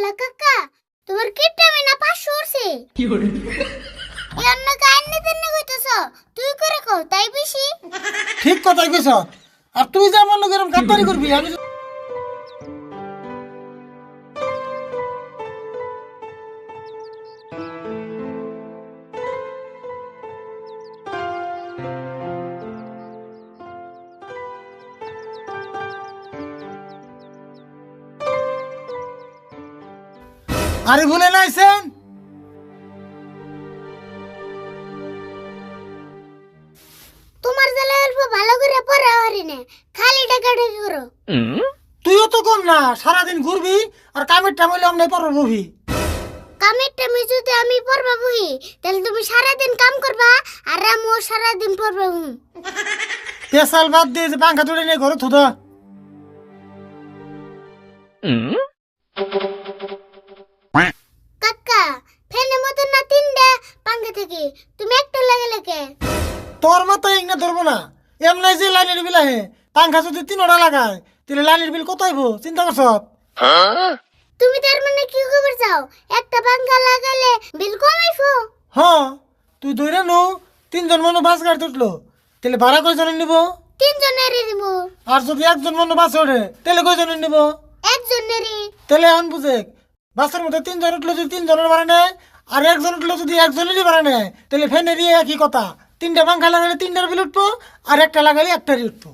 আল্লাহ কাকা তোমার কিপটা মিনা 500 উঠছে কি করে এন্ন কান্নে তেনে কইতেছ তুই করে কও তাই বেশি ঠিক কথাই কইছ। আর তুই যা মন গরম কাটারি করবি আমি আরে ভুলে নাইছেন তোমার জালে অল্প ভালো করে পড়া হরিনে খালি টাকা ঢেকে করো তুইও তো কম না সারাদিন ঘুরবি আর কামের টাইমে অমনে পর ববি। কামের টাইমে যদি আমি পড়বা বই তাহলে তুমি সারা দিন কাম করবা আর আমিও সারা দিন পড়বা পেশাল বাদ দিয়ে যে পাঙ্খা তুলে নিয়ে ঘরে থুদা। কাকা ফ্যানের মধ্যে না তিনটা পাঙ্খা থেকে তুমি একটা লাগালে কে তোর মাথায় ইংনা ধরবো না এমনি যে লাইনের বিল আহে পাঙ্খা যদি 3টা লাগায় তাহলে লাইনের বিল কত আইব চিন্তা করছ? তুমি তার মানে কি খবর চাও একটা পাঙ্খা লাগালে বিল কমাইবো হ্যাঁ তুই ধরে নো 3জন মানুষ বাস গাড়ি উঠলো তাহলে ভাড়া কয়জনের নিব? তিনজনেরই দিব আর যদি একজন মানুষ বাসে ওঠে তাহলে কয়জনের নিব? একজনেরই তাহলে এখন বুঝে বাসের মধ্যে 3জন উঠলো যদি 3জনের ভাড়া নেয় আর একজন উঠলো যদি একজনেরই ভাড়া নেয় তাহলে ফ্যানেরই একই কথা 3টা পাঙ্খা লাগালে 3টার বিল উঠবো আর একটা লাগালে একটারই উঠবো।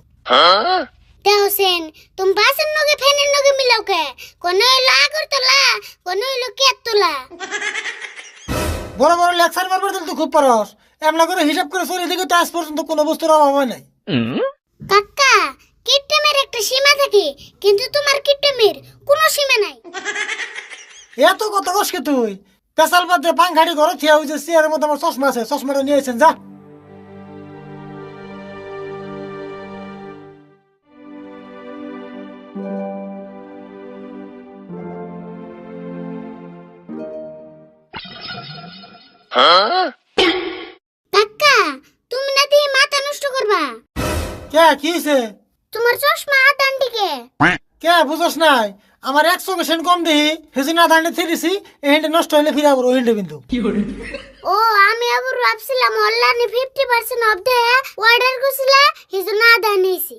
হোসেন তুমি বাসের নগে ফ্যানের নগে মিলাও কে কোন হইলো আগরতলা কোন হইলো কেতলা বড় বড় লেকচার মারবার তো খুব পারস এমন করে হিসাব করে চলে দিকে তো আজ পর্যন্ত কোনো বস্তুর অভাব হয় নাই। কাকা কিট্টেমের একটা সীমা থাকে কিন্তু তোমার কিট্টেমের কোনো সীমা নাই এত কত কষ্টকে তুই পেশাল বাদ দিয়ে পাঙ্খাটি ঘরে থিয়া হয়েছে চেয়ারের মধ্যে আমার চশমা আছে চশমাটা নিয়েছেন যা। কাকা তুমি না দিয়ে মাথা নষ্ট করবা কে কি হয়েছে? তোমার চশমা আদান দিকে কে বুঝস নাই আমার 100% কম দেহি হেসে না দাঁড়িয়ে থেরেছি এই হেন্ডে নষ্ট হইলে ফিরে আবার ওই হেন্ডে কিন্তু ও আমি আবার ভাবছিলাম অনলাইনে 50% অফ দে অর্ডার করছিলা হিজনা আদান নিছি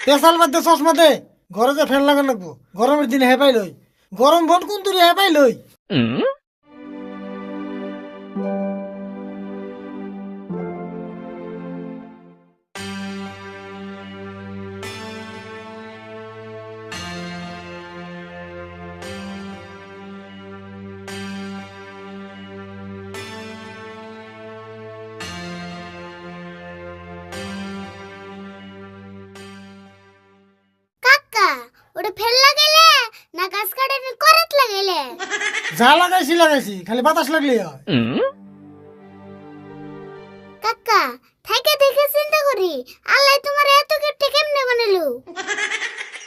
পেশাল বাদ দিয়ে চশমা দে ঘরে যে ফ্যান লাগানো লাগবো গরমের দিনে হেপাই লই গরম ভোট কোন তুই হেপাই লই। কাকা ওটা ফেল লাগাইলে না গাছ কাটাতে করত লাগাইলে যা লাগাইছি খালি বাতাস লাগলেই হয়। কাকা থাইকে দেখে চিন্তা করি আল্লাহ তোমার এত গিফট কেমনে বানালো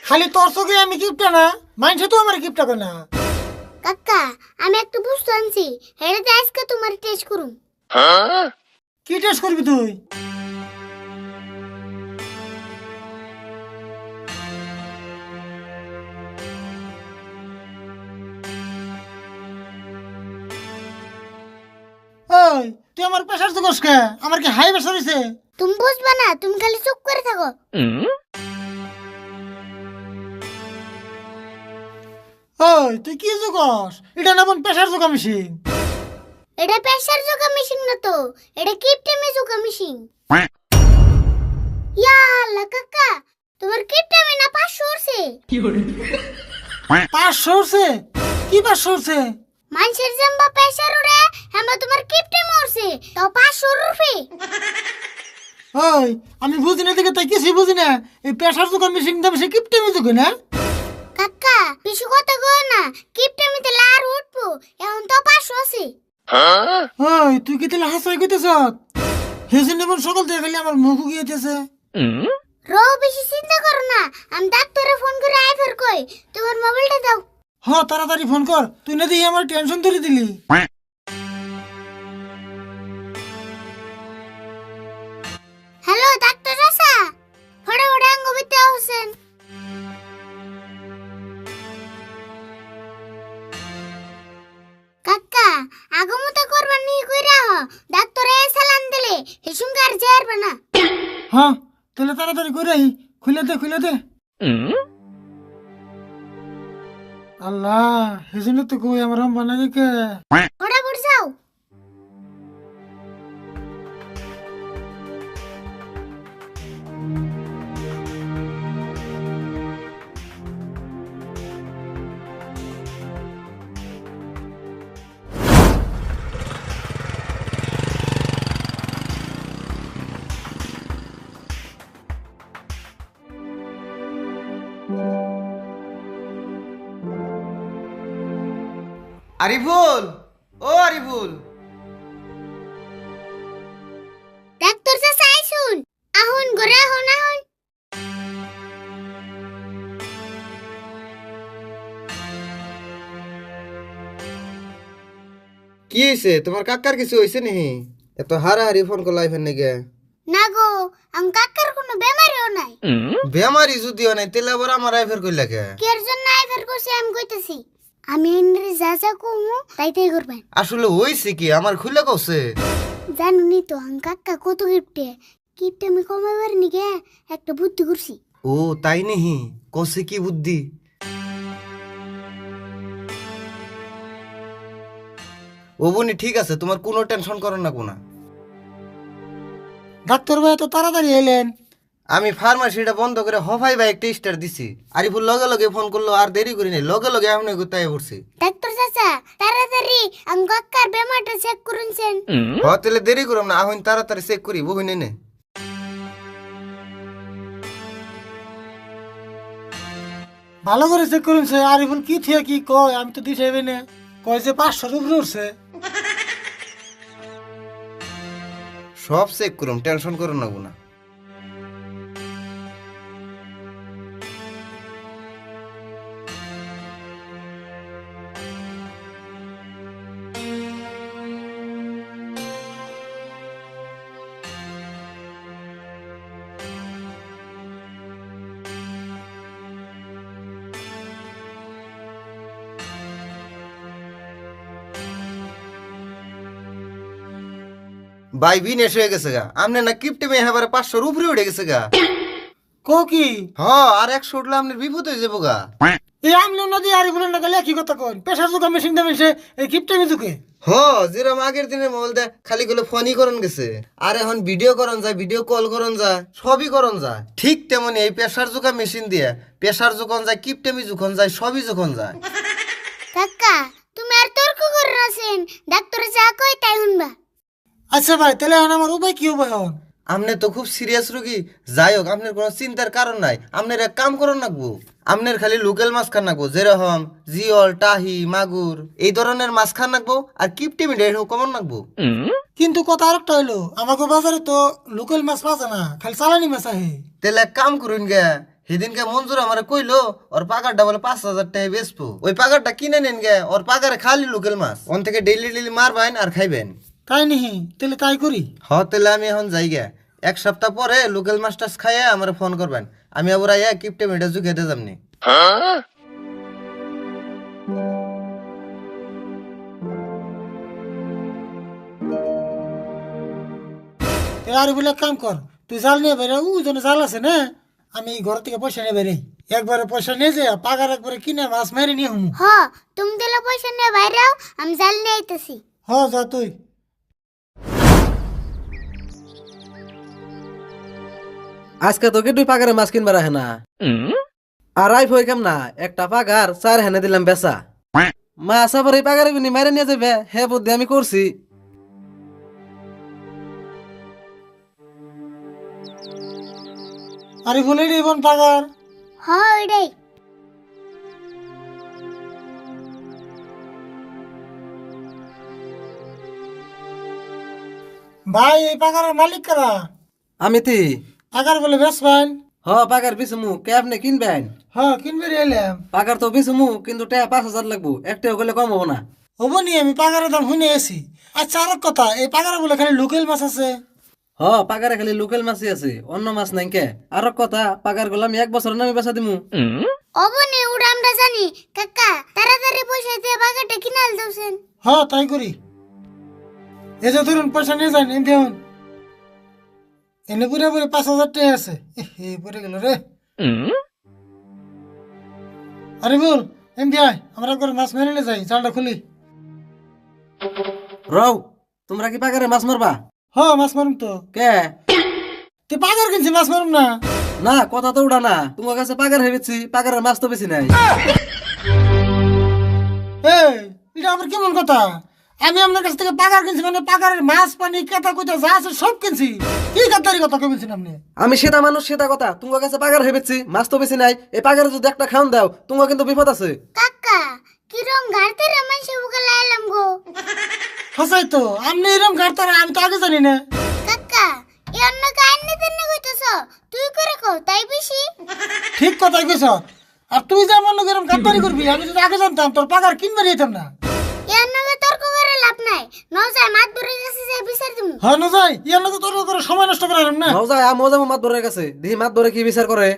খালি তোর চোখে আমি কিপটা না মাইনছে তো আমার কিপটা করে না। কাকা আমি একটু বুঝতে আনছি হেড়ে আজকে তোমার টেস্ট করুম কি টেস্ট করবি তুই? ওই তুই আমার প্রেসার তো কসকে আমার কি হাই প্রেসার হইছে? তুমি বুঝবা না তুমি খালি চুপ করে থাকো ওই তুই কি জোকস এটা না বোন প্রেসার জোকা মেশিন। এটা প্রেসার জোকা মেশিন না তো এটা কিপটে মে জোকা মেশিন ইয়া আল্লাহ কাকা তোমার কিপটে মে না 500 উঠছে 500 উঠছে? কি 500 উঠছে? মানুষের জাম্বা প্রেসার উড়ে হামা তোমার কিপটে মরছে তো 500 রুপি ওই আমি বুঝি না দেখে তাই কিছু বুঝি না এই প্রেসার জোকা মেশিন দাম সে কিপটে মে জোকে না। কাকা বেশি কথা কও না কিপটে মিতে লার উঠবো এখন তো 500 আছে ওই তুই কি তাহলে হাসাই কইতেছ? হেসে নেবন সকাল থেকে খালি আমার মুখ গিয়েছে। রো বেশি চিন্তা করো না আমি ডাক্তারে ফোন করে আইফার কই তোমার মোবাইলটা দাও হ্যাঁ তাড়াতাড়ি ফোন কর তুই না দিয়ে আমার টেনশন ধরে দিলি। হ্যালো ডাক্তার চাচা ফড়া ফড়া আঙ্গবিতে হোসেন হ্যাঁ তাহলে তাড়াতাড়ি করে আই, খুলে দে। আল্লাহ, সেজন্য তো কই আমার হাম বানাই কে। ফটাফট যাও। আরিফুল, ও আরিফুল, ডাক্তার চাচা আইসুন, আহুন ঘরে আহুন। কি হয়েছে? তোমার কাকার কিছু হয়েছে নি? এত হারাহারি ফোন করলাই ফেন নাকি? না গো, কাকার কোনো বেমারিও নাই। বেমারি যদিও নাই, তেলে আবার আমার আইফের কইলা কে? কের জন্য আইফার করছি আমি কইতেছি। আমি এনরে যা যা কমু তাই করবেন। আসলে হইছে কি আমার খুলে কইছে? জানুনি তো কাকা কত কিপটে আমি কমাবার নিগে একটা বুদ্ধি করছি। ও তাই নিহি, কইছে কি বুদ্ধি? ও বুনি ঠিক আছে, তোমার কোনো টেনশন করো না কোনা। ডাক্তার ভাই তো তাড়াতাড়ি এলেন। আমি ফার্মাসিটা বন্ধ করে হফাই ভাই একটা স্টার দিছি। আরিফুল লগে লগে ফোন করলো, আর দেরি করি নাই, লগে লগে আমি কোথায় পড়ছি। ডাক্তার চাচা তাড়াতাড়ি কাকার বেমারটা চেক করুনছেন। হ তাহলে দেরি করম না, আহুন তাড়াতাড়ি চেক করি বহু নে। ভালো করে চেক করুন সে। আরিফুল কি থিয়া কি কয় আমি তো দিশাইবে না, কয় যে 500 উপরে উঠছে। সব চেক করুম, টেনশন করো না গুনা। ভাই বিনেশ হয়ে গেছে গা, আমনে না কিপটে মেয়ে এবারে 500 উপরে উঠে গেছে গা। কো কি হ আর 100 উঠলে আপনার বিপদ হয়ে যাবো গা। এই আমলে নদী আরিফুলের না গেলে কি কথা কন? প্রেসার যুগ মেশিন দে মেশে এই কিপটে মিজুকে। হ যেরকম আগের দিনে মোবাইল দে খালি গুলো ফোনই করন গেছে, আর এখন ভিডিও করন যায়, ভিডিও কল করন যায়, সবই করন যায়। ঠিক তেমনি এই প্রেসার জোকা মেশিন দিয়ে প্রেসার যখন যায়, কিপটেমি যখন যায়, সবই যখন যায়। কাকা তুমি আর তর্ক করে আছেন, ডাক্তার যা কয় তাই শুনবা। আচ্ছা ভাই, তাহলে এখন আমার উপায় কি হবে এখন? আপনি তো খুব সিরিয়াস রোগী, যাই হোক আপনার কোনো চিন্তার কারণ নাই। আপনার এক কাম করন নাকবো, আপনার খালি লোকাল মাছ খান নাকবো, যেরকম জিওল, টাহি, মাগুর এই ধরনের মাছ খান নাকবো, আর কিপটে মিটে কমন নাকবো। কিন্তু কথা আরেকটা হইলো, আমাকে বাজারে তো লোকাল মাছ পাওয়া যায় না, খালি চালানি মাছ আহে। তাহলে এক কাম করুন গে, সেদিনকে মঞ্জুর আমার কইলো ওর পাগারটা বলে 5,000 টাকা বেচবো, ওই পাগারটা কিনে নেন গে, ওর পাগারে খালি লোকাল মাছ, ওন থেকে ডেইলি মারবেন আর খাইবেন। তাই নিহি, তাহলে তাই করি। তাহলে আমি এখন যাই গে, 1 সপ্তাহ পরে লোকাল মাছটা খাইয়ে আমার ফোন করবেন, আমি আবার আইয়া কিপটে মিটে খেতে যামনি। আরিফুল এক কাম কর, তুই জাল নিয়ে বেরে, ও জন্য জাল আছে না, আমি ঘর থেকে পয়সা নিয়ে বেরে, একবারে পয়সা নিয়ে যে পাগার একবারে কিনে মাছ মেরে নিয়ে হুম। হ তুমি দিলে পয়সা নিয়ে বাইরেও, আমি জাল নিয়ে আইতেছি। যা তুই। আজকে তোকে দুই পাগারে মাছ কিনবার আহে না, আর আইফ হই কাম না, একটা পাগার 4 হেনে দিলাম বেচা। মাছ আবার এই পাগারে বিনি মারে নিয়ে যাবে, হে বুদ্ধি আমি করছি। আরিফুল এডি বন পাগার। হ ওইটাই। ভাই এই পাগারের মালিক কারা? আমি তি পাগার বলে বেসবেন? পাগার বিছমু কে আপনি কিনবেন? কিনবে এলাম। পাগার তো বিছমু, কিন্তু টাকা 5,000 লাগবো, একটাও গেলে কম হবো না। হবো নি, আমি পাগারের দাম শুনে এসি। আচ্ছা আর এক কথা, এই পাগারে বলে খালি লোকাল মাছ আছে? পাগারে খালি লোকাল মাছই আছে, অন্য মাছ নাই কে। আর এক কথা, পাগার গুলো আমি 1 বছর নামে বেচা দিমু। অবনি ওটা আমরা জানি। কাকা তাড়াতাড়ি পয়সা দিয়ে বাগাটা কিনাল দউছেন। তাই করি। এই যে ধরুন পয়সা নিয়ে যান, দেখুন। এনে পুরে পুরে 5,000 টাকা আছে পরে গেল রে। আরে বল এমপি আয়, আমরা করে মাছ মেরে নিয়ে যাই, চালটা খুলি। রও তোমরা কি পাগারে মাছ মারবা? হ মাছ মারুম তো। কে? তুই পাগার কিনছি, মাছ মারুম না? না কথা তো উড়া না, তোমার কাছে পাগার হেবেছি, পাগারের মাছ তো বেশি নাই। এই এটা আবার কেমন কথা? আমি আপনার কাছ থেকে পাগার কিনছি মানে পাগারের মাছ পানি কেতা কুতা যা আছে সব কিনছি। কি গাদ্দারি কথা কইছেন আপনি? আমি সেটা মানুষ সেটা কথা, তোমার কাছে পাগার হেবেছি, মাছ তো বেশি নাই। এই পাগারে যদি একটা খাওন দাও তোমার কিন্তু বিপদ আছে। কাকা কিরম গাড়তে রে মানুষে বুকে লাইলাম গো। হাসাই তো আপনি এরকম গাড়তারা, আমি তো আগে জানি না। কাকা এ অন্য কাহিনী দিনে কইতেছ, তুই করে কও তাই বেশি। ঠিক কথাই কইছ। আর তুই যে আমার লোক এরকম গাদ্দারি করবি, আমি যদি আগে জানতাম তোর পাগার কিনবে নিতাম না। এ অন্য তর্ক করে লাভ নাই, ন যায় মাত ধরে গেছে যে বিচার দিমু। হ্যাঁ না যাই ইয়ার লোক তোর করে সময় নষ্ট করালাম না। মজা মাত ধরে গেছে, দেখি মাত ধরে কি বিচার করে।